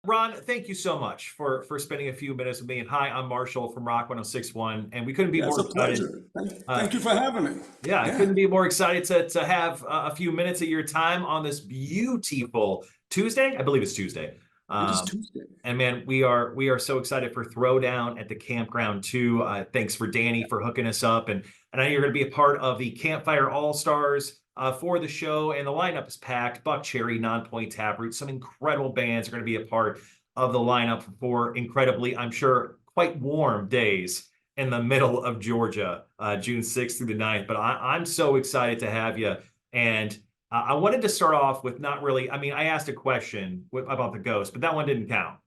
Ron, thank you so much for spending a few minutes with me. And hi, I'm Marshall from Rock 1061, and we couldn't be Yeah, it's more a excited. pleasure. Uh, Thank you for having me. yeah, I Yeah, couldn't be more excited to have a few minutes of your time on this beautiful Tuesday. I believe it's Tuesday. it is Um, Tuesday. and man, we are so excited for Throwdown at the campground too. Thanks for Danny for hooking us up, and I know you're going to be a part of the Campfire All Stars for the show, and the lineup is packed. Buck Cherry, Nonpoint Taproot, some incredible bands are going to be a part of the lineup for incredibly, I'm sure, quite warm days in the middle of Georgia, June 6th through the 9th. But I'm so excited to have you. And I wanted to start off with not really, I mean, I asked a question about the ghost, but that one didn't count.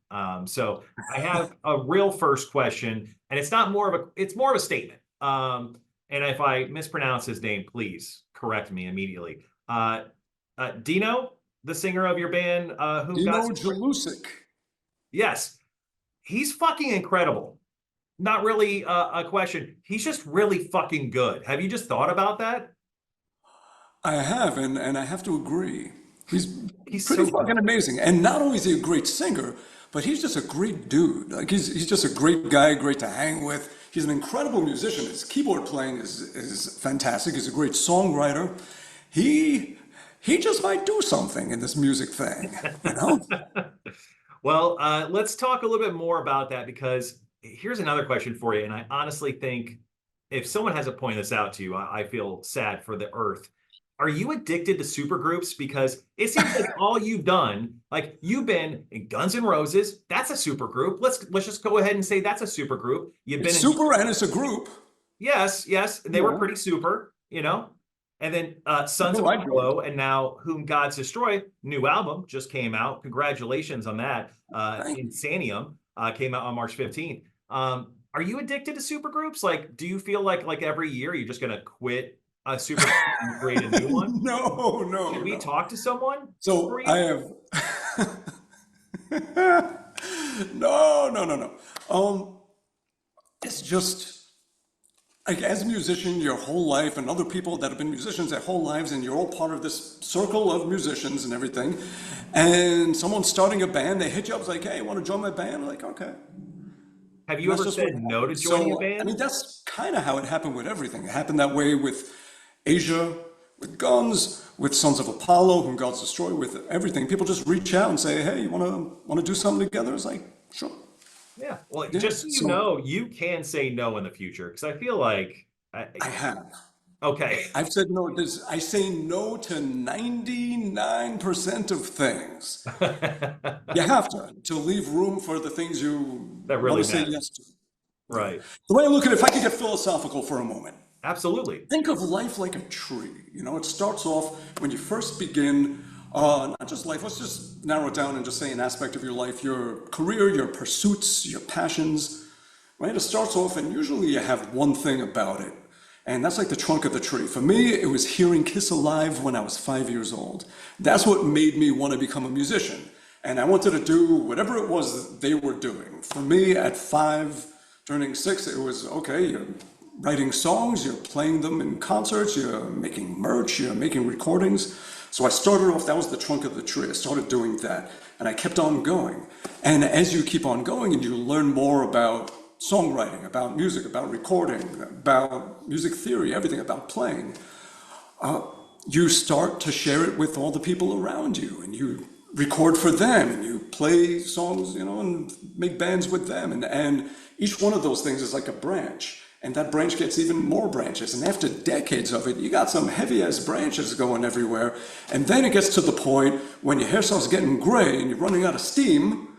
So I have a real first question, and it's not more of a, it's more of a statement. And if I mispronounce his name, please correct me immediately. Dino, the singer of your band, whom got Dino Jalusic. yes, he's fucking incredible. Not really a question. He's just really fucking good. Have you just thought about that? I have, and I have to agree. He's He's pretty so good. fucking amazing. And not only is he a great singer, but he's just a great dude. Like he's just a great guy, great to hang with. He's an incredible musician. His keyboard playing is fantastic. He's a great songwriter. He he just might do something in this music thing, you know? Well, let's talk a little bit more about that because here's another question for you. And I honestly think if someone hasn't pointed this out to you, I feel sad for the earth. Are you addicted to supergroups? Because it seems like all you've done, like you've been in Guns N' Roses, that's a supergroup. Let's just go ahead and say that's a supergroup. You've been It's in super and it's a group. yes, yes, they were Yeah. pretty super, you know. And then Sons No, of I joined. Apollo, and now Whom Gods Destroy, new album just came out. Congratulations on that. Thank you. Insanium came out on March 15th. Are you addicted to supergroups? Like, do you feel like every year you're just gonna quit a supergroup and create a new one? No, Should no, we no. talk to someone for So I you? have no, no, no, no. It's just like as a musician, your whole life, and other people that have been musicians their whole lives, and you're all part of this circle of musicians and everything. And someone's starting a band, they hit you up, it's like, hey, want to join my band? I'm like, okay. Have And you that's ever just what said no to happened. joining a So, I band? mean, that's kind of how it happened with everything. It happened that way with Asia, with Guns, with Sons of Apollo, whom Gods Destroy, with everything. People just reach out and say, hey, you wanna do something together? It's like, sure. Yeah. Well, Yeah. just so you So know, you can say no in the future because I feel like I have. okay. I've said no. I say no to 99% of things. You have to leave room for the things you That want really to say matters. yes to. Yeah. Right. The way I look at it, if I could get philosophical for a moment, Absolutely. think of life like a tree. You know, it starts off when you first begin, not just life, let's just narrow it down and just say an aspect of your life, your career, your pursuits, your passions, right? It starts off and usually you have one thing about it. And that's like the trunk of the tree. For me, it was hearing Kiss Alive when I was 5 years old. That's what made me want to become a musician. And I wanted to do whatever it was that they were doing. For me, at 5, turning 6, it was okay, you're writing songs, you're playing them in concerts, you're making merch, you're making recordings. So I started off, that was the trunk of the tree. I started doing that. And I kept on going. And as you keep on going and you learn more about songwriting, about music, about recording, about music theory, everything about playing, you start to share it with all the people around you and you record for them and you play songs, you know, and make bands with them. And each one of those things is like a branch. And that branch gets even more branches. And after decades of it, you got some heavy ass branches going everywhere. And then it gets to the point when your hair starts getting gray and you're running out of steam,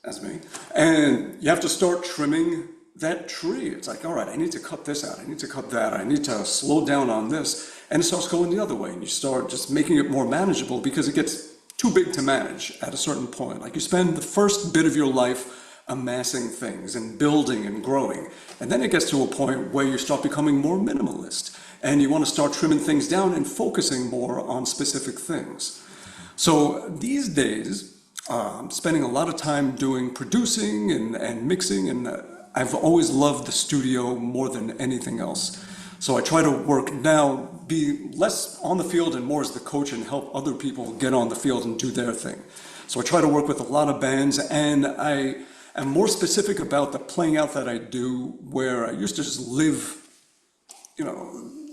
that's me, and you have to start trimming that tree. It's like, all right, I need to cut this out. I need to cut that. I need to slow down on this. And it starts going the other way. And you start just making it more manageable because it gets too big to manage at a certain point. Like you spend the first bit of your life amassing things and building and growing. And then it gets to a point where you start becoming more minimalist and you want to start trimming things down and focusing more on specific things. So these days, I'm spending a lot of time doing producing and mixing, and I've always loved the studio more than anything else. So I try to work now, be less on the field and more as the coach and help other people get on the field and do their thing. So I try to work with a lot of bands, and I am more specific about the playing out that I do, where I used to just live,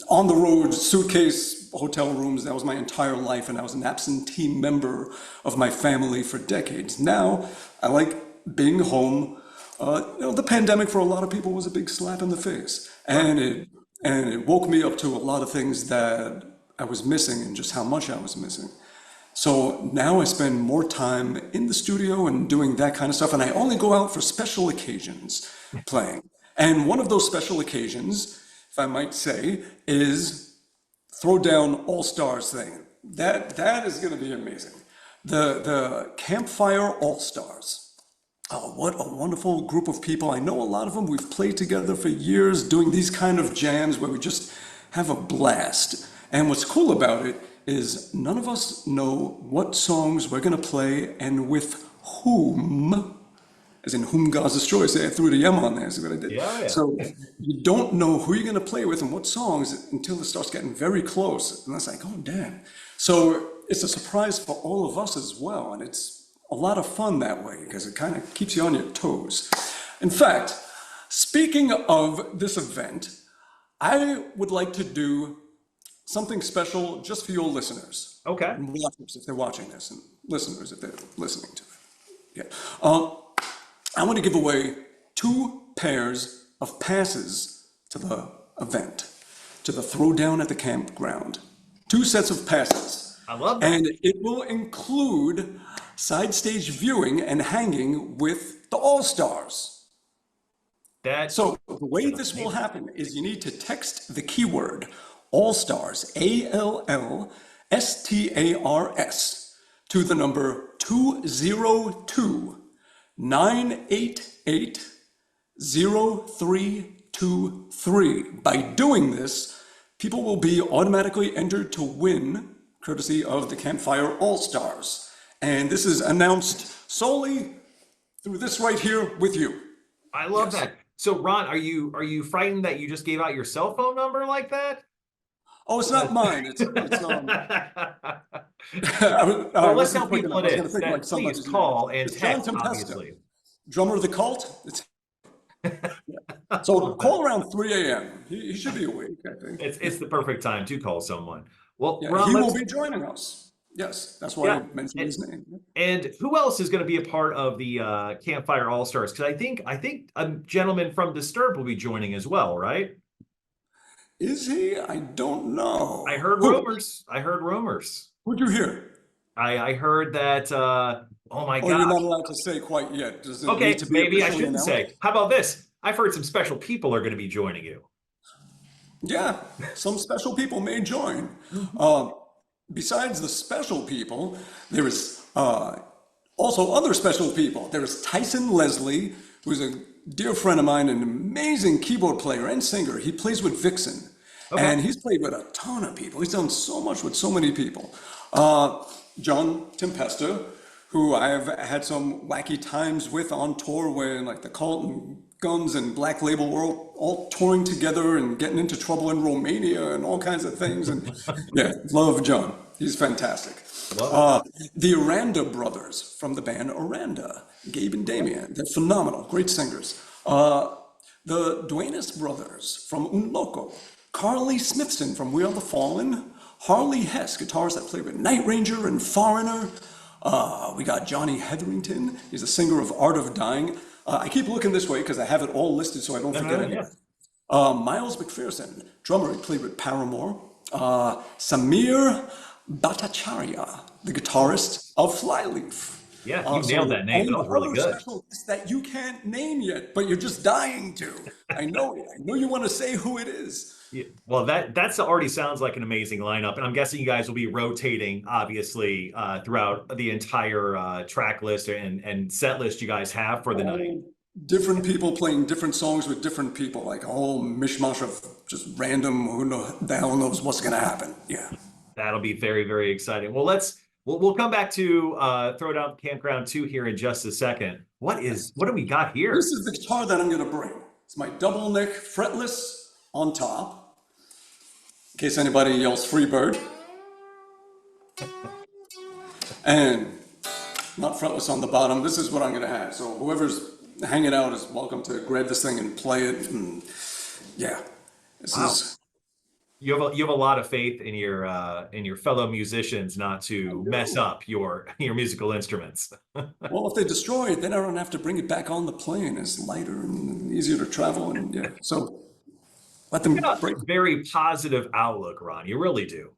on the road, suitcase, hotel rooms. That was my entire life, and I was an absentee member of my family for decades. Now, I like being home. The pandemic for a lot of people was a big slap in the face, and it woke me up to a lot of things that I was missing and just how much I was missing. So now I spend more time in the studio and doing that kind of stuff, and I only go out for special occasions playing. And one of those special occasions, if I might say, is Throwdown All-Stars thing. That is going to be amazing. The Campfire All-Stars. Oh, what a wonderful group of people. I know a lot of them. We've played together for years doing these kind of jams where we just have a blast. And what's cool about it is none of us know what songs we're going to play and with whom. As in whom God's destroy. Say I threw the M on there, is what I did. Yeah. So you don't know who you're going to play with and what songs until it starts getting very close. And that's like, oh, damn. So it's a surprise for all of us as well. And it's a lot of fun that way because it kind of keeps you on your toes. In fact, speaking of this event, I would like to do something special just for your listeners. Okay. And watchers if they're watching this, and listeners if they're listening to it. Yeah. I want to give away 2 pairs of passes to the event, to the Throwdown at the campground. 2 sets of passes. I love that. And it will include side stage viewing and hanging with the All-Stars. So the way this will happen is you need to text the keyword All-Stars, ALLSTARS, to the number 202-988-0323. By doing this, people will be automatically entered to win, courtesy of the Campfire All-Stars. And this is announced solely through this right here with you. I love that. So Ron, are you frightened that you just gave out your cell phone number like that? Oh, it's not mine. It's well, let's tell people it is. Please call and text, obviously. Drummer of the Cult. So call around 3 a.m. He should be awake, I think. It's the perfect time to call someone. Well, yeah, Ron, he will be joining us. Yes, that's why I mentioned his name. And who else is going to be a part of the Campfire All-Stars? Because I think a gentleman from Disturbed will be joining as well, right? Is he? I don't know. I heard rumors. Who'd you hear? I heard that. Oh my God! You're not allowed to say quite yet. Does it okay, need to be maybe I shouldn't announced? say. How about this? I've heard some special people are going to be joining you. Yeah, some special people may join. Besides the special people, there is also other special people. There is Tyson Leslie, who's a dear friend of mine, an amazing keyboard player and singer. He plays with Vixen, and he's played with a ton of people. He's done so much with so many people. John Tempesta, who I've had some wacky times with on tour when like the Cult and Guns and Black Label were all touring together and getting into trouble in Romania and all kinds of things. And yeah, love John. He's fantastic. The Aranda brothers from the band Aranda, Gabe and Damien, they're phenomenal, great singers. The Duenas brothers from Un Loco, Carly Smithson from We Are the Fallen, Harley Hess, guitarist that played with Night Ranger and Foreigner. We got Johnny Hetherington, he's a singer of Art of Dying. I keep looking this way because I have it all listed so I don't forget anything. Miles McPherson, drummer, he played with Paramore. Samir Bhattacharya, the guitarist of Flyleaf. Yeah, you nailed that name. That was really good. That you can't name yet, but you're just dying to. I know it. I know you want to say who it is. Yeah, well, that already sounds like an amazing lineup, and I'm guessing you guys will be rotating, obviously, throughout the entire track list and set list you guys have for the night. Different people playing different songs with different people, like a whole mishmash of just random. The hell knows what's going to happen? Yeah, that'll be very, very exciting. Well, we'll come back to Throwdown Campground 2 here in just a second. What do we got here? This is the guitar that I'm going to bring. It's my double neck fretless on top. case anybody yells free bird. And not fretless on the bottom. This is what I'm gonna have. So whoever's hanging out is welcome to grab this thing and play it. And yeah, this Wow. is. You have a lot of faith in your fellow musicians not to mess up your musical instruments. Well, if they destroy it, then I don't have to bring it back on the plane. It's lighter and easier to travel, and yeah. So let them Yeah, break. very positive outlook, Ron. You really do.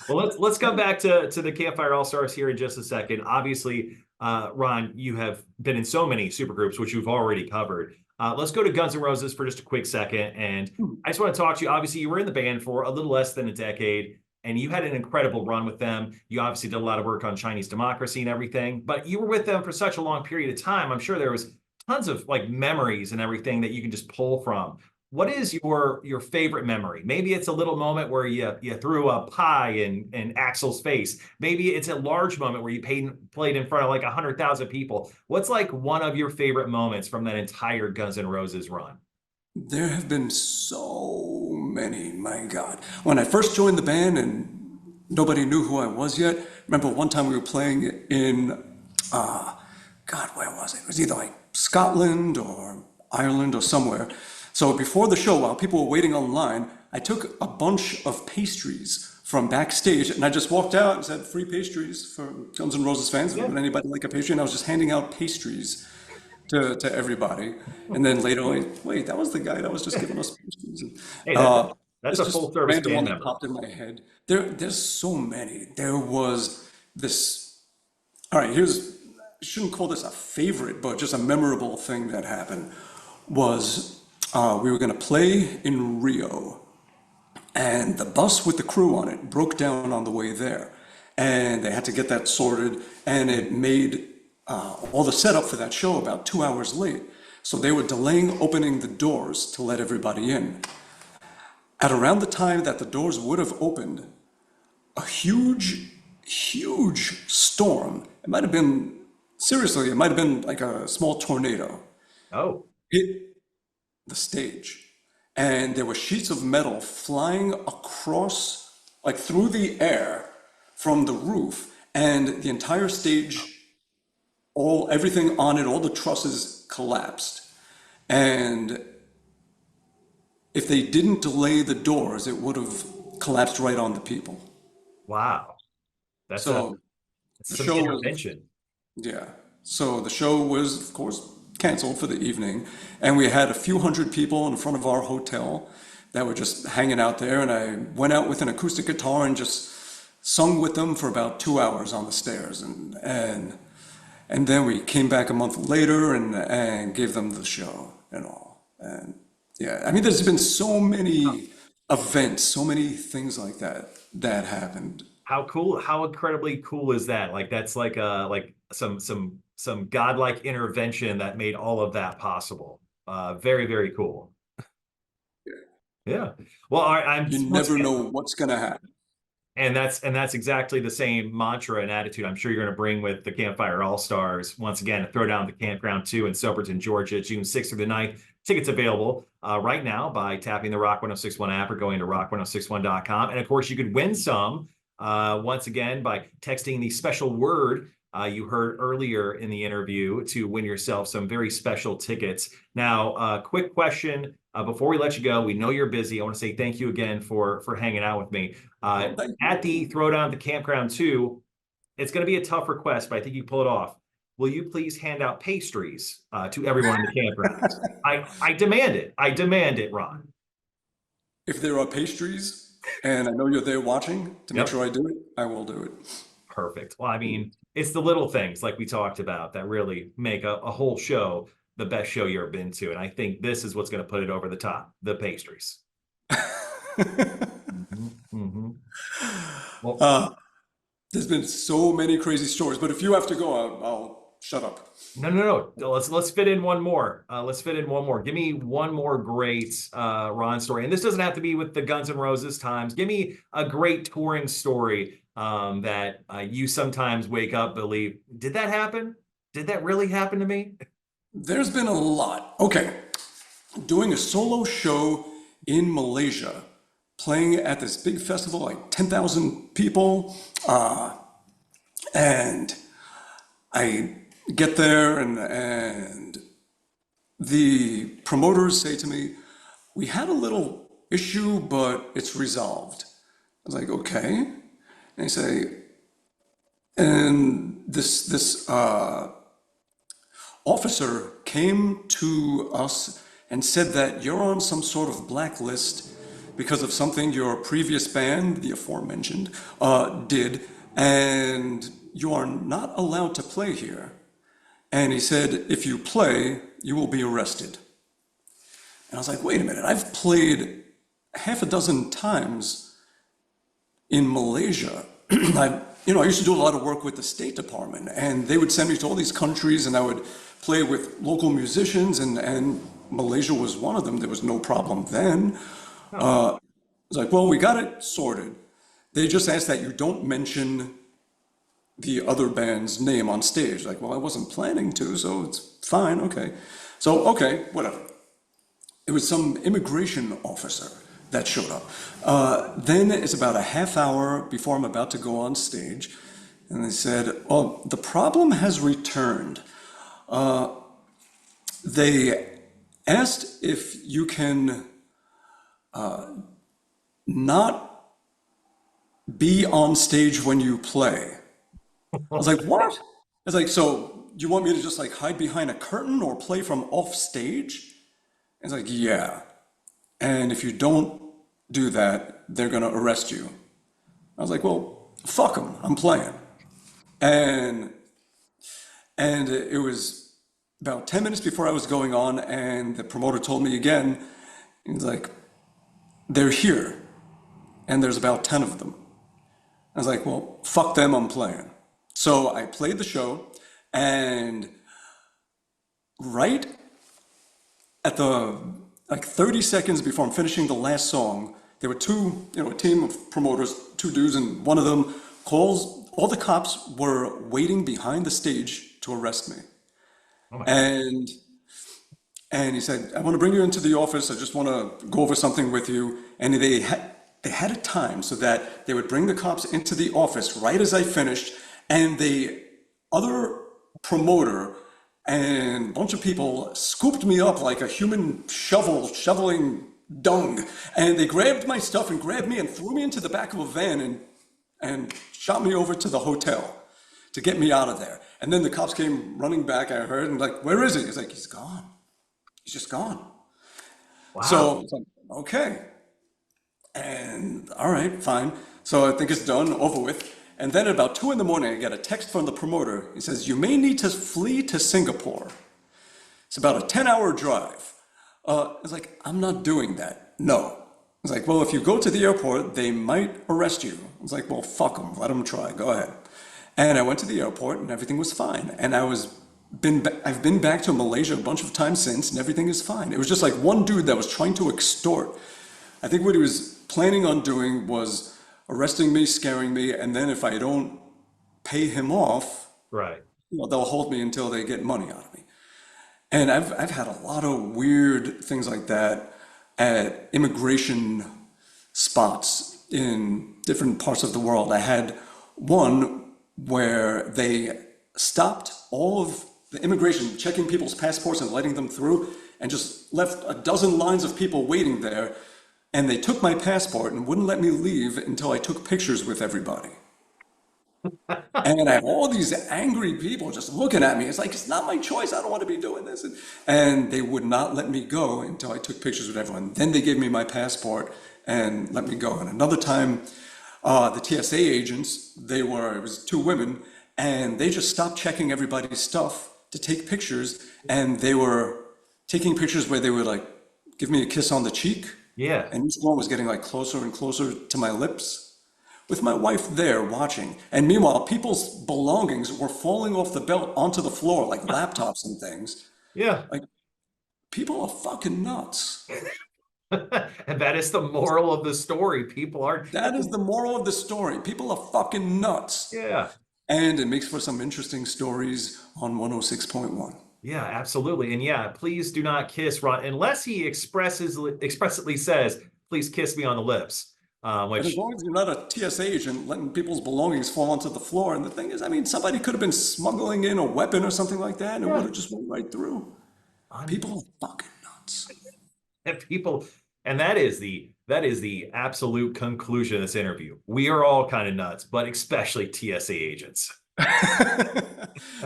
Well, let's come back to the Campfire All Stars here in just a second. Obviously, Ron, you have been in so many supergroups, which you've already covered. Let's go to Guns N' Roses for just a quick second. And I just want to talk to you. Obviously, you were in the band for a little less than a decade, and you had an incredible run with them. You obviously did a lot of work on Chinese democracy and everything, but you were with them for such a long period of time. I'm sure there was tons of like memories and everything that you can just pull from. What is your favorite memory? Maybe it's a little moment where you threw a pie in Axel's face. Maybe it's a large moment where you played in front of like 100,000 people. What's like one of your favorite moments from that entire Guns N' Roses run? There have been so many, my God. When I first joined the band and nobody knew who I was yet, remember one time we were playing in, God, where was it? It was either like Scotland or Ireland or somewhere. So before the show, while people were waiting online, I took a bunch of pastries from backstage and I just walked out and said, free pastries for Guns N' Roses fans. Yeah. Would anybody like a pastry? And I was just handing out pastries to everybody. And then later on, wait, that was the guy that was just giving us pastries. And, Hey, that's it's a just full service random band one that member. popped in my head. There's so many. There was this, all right, I shouldn't call this a favorite, but just a memorable thing that happened was we were going to play in Rio, and the bus with the crew on it broke down on the way there, and they had to get that sorted, and it made all the setup for that show about 2 hours late. So they were delaying opening the doors to let everybody in. At around the time that the doors would have opened, a huge, huge storm, it might have been, seriously, it might have been like a small tornado, Oh, hit the stage. And there were sheets of metal flying across, like through the air from the roof, and the entire stage, everything on it, all the trusses collapsed. And if they didn't delay the doors, it would have collapsed right on the people. wow. That's So the some show was, intervention. yeah. So the show was, of course, canceled for the evening, and we had a few hundred people in front of our hotel that were just hanging out there. And I went out with an acoustic guitar and just sung with them for about 2 hours on the stairs, and then we came back a month later and gave them the show and all. And yeah, I mean, there's been so many events, so many things like that happened. How cool, how incredibly cool is that? Like that's like some godlike intervention that made all of that possible. Very, very cool. Yeah. Well, all right, I'm You once never again, know what's gonna happen. and that's exactly the same mantra and attitude I'm sure you're going to bring with the Campfire All Stars. Once again, throw down the campground 2 in Soperton, Georgia, June 6th through the 9th. Tickets available right now by tapping the Rock 1061 app or going to rock1061.com. And of course, you could win some once again by texting the special word you heard earlier in the interview to win yourself some very special tickets. Now, quick question before we let you go. We know you're busy. I want to say thank you again for hanging out with me. Well, thank At you. the Throwdown at the Campground 2, it's going to be a tough request, but I think you pull it off. Will you please hand out pastries to everyone in the campground? I demand it. I demand it, Ron. If there are pastries, and I know you're there watching to make Yep. sure I do it, I will do it. Perfect. Well, I mean, it's the little things like we talked about that really make a whole show the best show you've ever been to. And I think this is what's going to put it over the top, the pastries. Mhm. Well, There's been so many crazy stories, but if you have to go, I'll shut up. no. Let's fit in one more. Let's fit in one more. Give me one more great Ron story. And this doesn't have to be with the Guns N' Roses times. Give me a great touring story that you sometimes wake up, believe, did that happen? Did that really happen to me? There's been a lot. Okay, doing a solo show in Malaysia, playing at this big festival, like 10,000 people. And I get there, and the promoters say to me, "We had a little issue, but it's resolved." I was like, "Okay." And they say, and this officer came to us and said that you're on some sort of blacklist because of something your previous band, the aforementioned, did, and you are not allowed to play here. And he said, if you play, you will be arrested. And I was like, wait a minute, I've played half a dozen times in Malaysia. I used to do a lot of work with the State Department, and they would send me to all these countries, and I would play with local musicians, and Malaysia was one of them. There was no problem then. Oh, It's like, well, we got it sorted. They just asked that you don't mention the other band's name on stage. Like, well, I wasn't planning to, so it's fine, okay. So, okay, whatever. It was some immigration officer that showed up. Then it's about a half hour before I'm about to go on stage, and they said, oh, the problem has returned. They asked if you can not be on stage when you play. I was like, what? I was like, so you want me to just like hide behind a curtain or play from off stage? It's like, yeah. And if you don't do that, they're gonna arrest you. I was like, well, fuck them, I'm playing. And it was about 10 minutes before I was going on, and the promoter told me again, he's like, they're here, and there's about 10 of them. I was like, well, fuck them, I'm playing. So I played the show, and right at the like 30 seconds before I'm finishing the last song, there were two, a team of promoters, two dudes, and one of them calls, all the cops were waiting behind the stage to arrest me. oh my God. And he said, I want to bring you into the office. I just want to go over something with you. And they had a time so that they would bring the cops into the office right as I finished, and the other promoter and a bunch of people scooped me up like a human shoveling dung, and they grabbed my stuff and grabbed me and threw me into the back of a van and shot me over to the hotel to get me out of there. And then the cops came running back, I heard, and like, where is he? He's like, he's gone. He's just gone. Wow. So it's like, okay. And all right, fine. So I think it's done, over with. And then at about 2 in the morning, I get a text from the promoter. He says, you may need to flee to Singapore. It's about a 10-hour drive. I was like, I'm not doing that. No. I was like, well, if you go to the airport, they might arrest you. I was like, well, fuck them. Let them try. Go ahead. And I went to the airport, and everything was fine. And I've been back to Malaysia a bunch of times since, and everything is fine. It was just like one dude that was trying to extort. I think what he was planning on doing was arresting me, scaring me, and then if I don't pay him off, Right. they'll hold me until they get money out of me. And I've had a lot of weird things like that at immigration spots in different parts of the world. I had one where they stopped all of the immigration, checking people's passports and letting them through, and just left a dozen lines of people waiting there. And they took my passport and wouldn't let me leave until I took pictures with everybody. And I have all these angry people just looking at me. It's like, it's not my choice. I don't want to be doing this. And they would not let me go until I took pictures with everyone. Then they gave me my passport and let me go. And another time, the TSA agents, it was two women, and they just stopped checking everybody's stuff to take pictures. And they were taking pictures where they would like give me a kiss on the cheek. Yeah. And each one was getting like closer and closer to my lips, with my wife there watching. And meanwhile, people's belongings were falling off the belt onto the floor, like laptops and things. Yeah. Like, people are fucking nuts. And that is the moral of the story. People are, That is the moral of the story. People are fucking nuts. yeah. And it makes for some interesting stories on 106.1. Yeah, absolutely. And yeah, please do not kiss Ron unless he expressly says, please kiss me on the lips. And as Which long as you're not a TSA agent letting people's belongings fall onto the floor, and the thing is, I mean, somebody could have been smuggling in a weapon or something like that, and it would yeah, have just went right through. un- People are fucking nuts. and people, and that is the absolute conclusion of this interview. We are all kind of nuts, but especially TSA agents.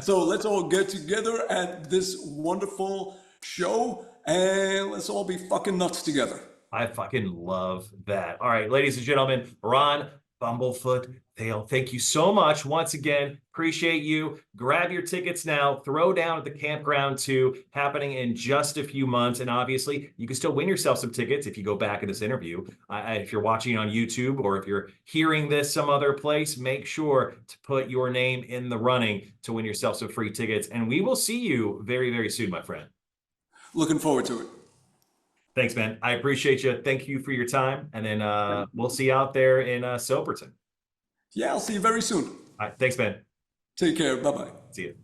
So let's all get together at this wonderful show and let's all be fucking nuts together. I fucking love that. All right, ladies and gentlemen, Ron Bumblefoot Thale, thank you so much once again. Appreciate you. Grab your tickets now. Throw down at the campground too, happening in just a few months. And obviously, you can still win yourself some tickets if you go back in this interview. If you're watching on YouTube or if you're hearing this some other place, make sure to put your name in the running to win yourself some free tickets. And we will see you very, very soon, my friend. Looking forward to it. Thanks, man. I appreciate you. Thank you for your time. And then we'll see you out there in Silverton. Yeah, I'll see you very soon. All right. Thanks, man. Take care. Bye bye. See you.